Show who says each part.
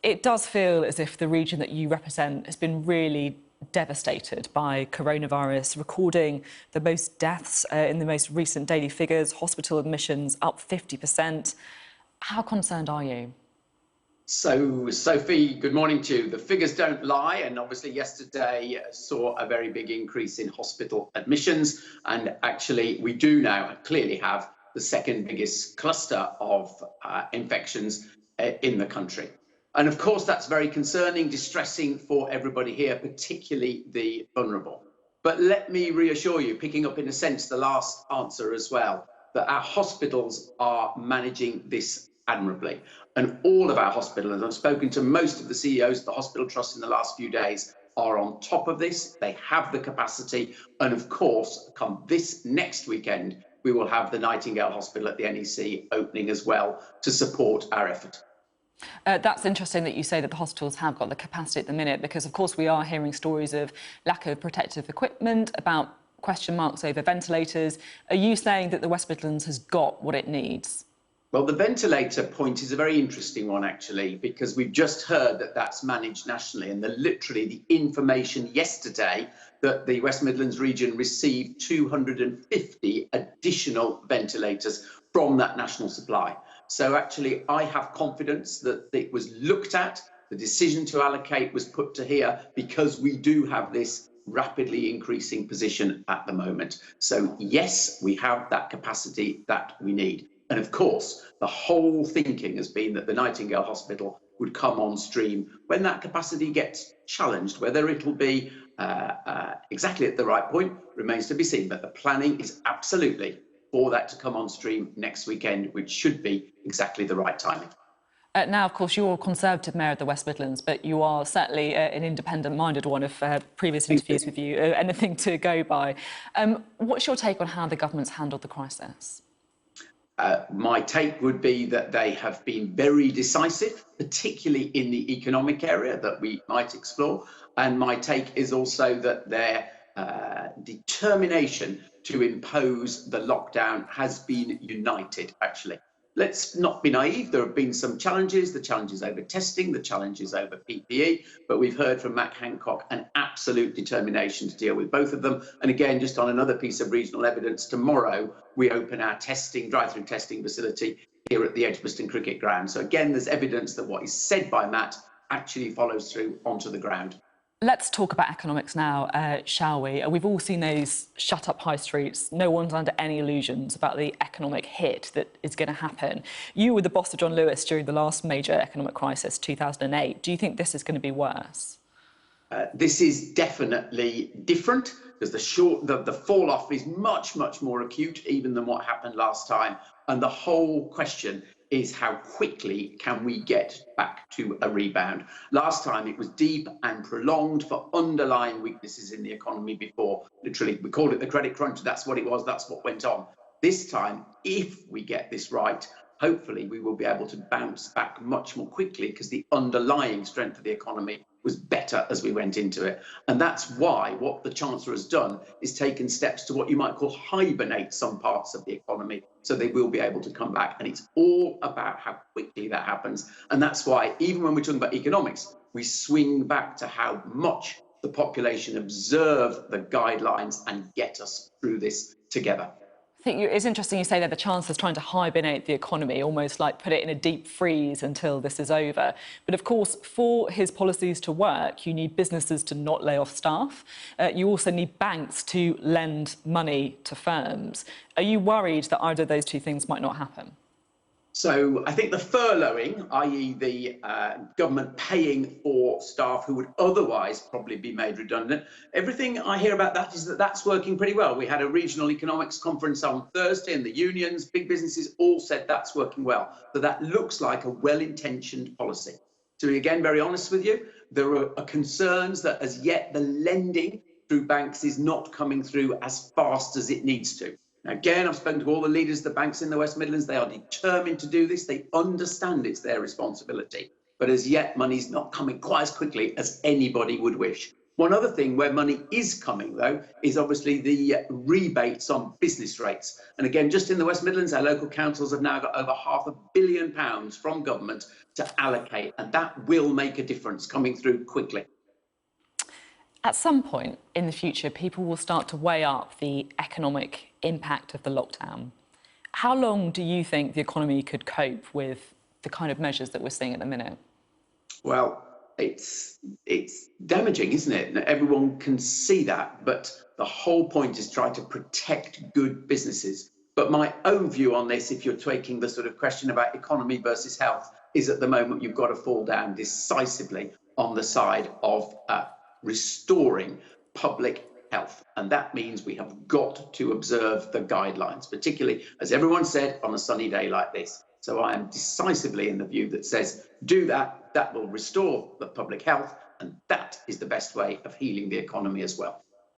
Speaker 1: It does feel as if the region that you represent has been really devastated by coronavirus, recording the most deaths in the most recent daily figures, hospital admissions up 50%. How concerned are you?
Speaker 2: So, Sophie, good morning to you. The figures don't lie, and obviously yesterday saw a very big increase in hospital admissions, and actually we do now clearly have the second biggest cluster of infections in the country. And of course that's very concerning, distressing for everybody here, particularly the vulnerable. But let me reassure you, picking up in a sense the last answer as well, that our hospitals are managing this admirably. And all of our hospitals, I've spoken to most of the CEOs of the hospital trusts in the last few days, are on top of this. They have the capacity. And of course, come this next weekend, we will have the Nightingale Hospital at the NEC opening as well to support our effort.
Speaker 1: That's interesting that you say that the hospitals have got the capacity at the minute, because of course we are hearing stories of lack of protective equipment, about question marks over ventilators. Are you saying that the West Midlands has got what it needs?
Speaker 2: Well, the ventilator point is a very interesting one, actually, because we've just heard that that's managed nationally, and literally the information yesterday that the West Midlands region received 250 additional ventilators from that national supply. So actually, I have confidence that it was looked at, the decision to allocate was put to here, because we do have this rapidly increasing position at the moment. So yes, we have that capacity that we need. And of course, the whole thinking has been that the Nightingale Hospital would come on stream when that capacity gets challenged. Whether it'll be exactly at the right point remains to be seen. But the planning is absolutely for that to come on stream next weekend, which should be exactly the right timing.
Speaker 1: Now, of course, you're a Conservative Mayor of the West Midlands, but you are certainly an independent-minded one of previous interviews with you, anything to go by. What's your take on how the government's handled the crisis?
Speaker 2: My take would be that they have been very decisive, particularly in the economic area that we might explore. And my take is also that their determination to impose the lockdown has been united, actually. Let's not be naive. There have been some challenges, the challenges over testing, the challenges over PPE, but we've heard from Matt Hancock an absolute determination to deal with both of them. And again, just on another piece of regional evidence, tomorrow we open our drive-through testing facility here at the Edgbaston Cricket Ground. So again, there's evidence that what is said by Matt actually follows through onto the ground.
Speaker 1: Let's talk about economics now, shall we? We've all seen those shut-up high streets. No one's under any illusions about the economic hit that is going to happen. You were the boss of John Lewis during the last major economic crisis, 2008. Do you think this is going to be worse?
Speaker 2: This is definitely different, because the fall-off is much, much more acute even than what happened last time. And the whole question is how quickly can we get back to a rebound. Last time it was deep and prolonged for underlying weaknesses in the economy before. Literally, we called it the credit crunch. That's what it was. That's what went on. This time, if we get this right, hopefully we will be able to bounce back much more quickly, because the underlying strength of the economy was better as we went into it. And that's why what the Chancellor has done is taken steps to what you might call hibernate some parts of the economy, so they will be able to come back. And it's all about how quickly that happens. And that's why, even when we're talking about economics, we swing back to how much the population observe the guidelines and get us through this together.
Speaker 1: I think it's interesting you say that the Chancellor's trying to hibernate the economy, almost like put it in a deep freeze until this is over. But of course, for his policies to work, you need businesses to not lay off staff. You also need banks to lend money to firms. Are you worried that either of those two things might not happen?
Speaker 2: So I think the furloughing, i.e. the government paying for staff who would otherwise probably be made redundant, everything I hear about that is that that's working pretty well. We had a regional economics conference on Thursday, and the unions, big businesses all said that's working well. So that looks like a well-intentioned policy. To be again very honest with you, there are concerns that as yet the lending through banks is not coming through as fast as it needs to. Again, I've spoken to all the leaders of the banks in the West Midlands. They are determined to do this. They understand it's their responsibility. But as yet, money's not coming quite as quickly as anybody would wish. One other thing where money is coming, though, is obviously the rebates on business rates. And again, just in the West Midlands, our local councils have now got over £500 million from government to allocate, and that will make a difference coming through quickly.
Speaker 1: At some point in the future, people will start to weigh up the economic impact of the lockdown. How long do you think the economy could cope with the kind of measures that we're seeing at the minute?
Speaker 2: Well, it's damaging, isn't it? And everyone can see that, but the whole point is trying to protect good businesses. But my own view on this, if you're taking the sort of question about economy versus health, is at the moment you've got to fall down decisively on the side of restoring public health. And that means we have got to observe the guidelines, particularly, as everyone said, on a sunny day like this. So I am decisively in the view that says, do that, that will restore the public health, and that is the best way of healing the economy as well.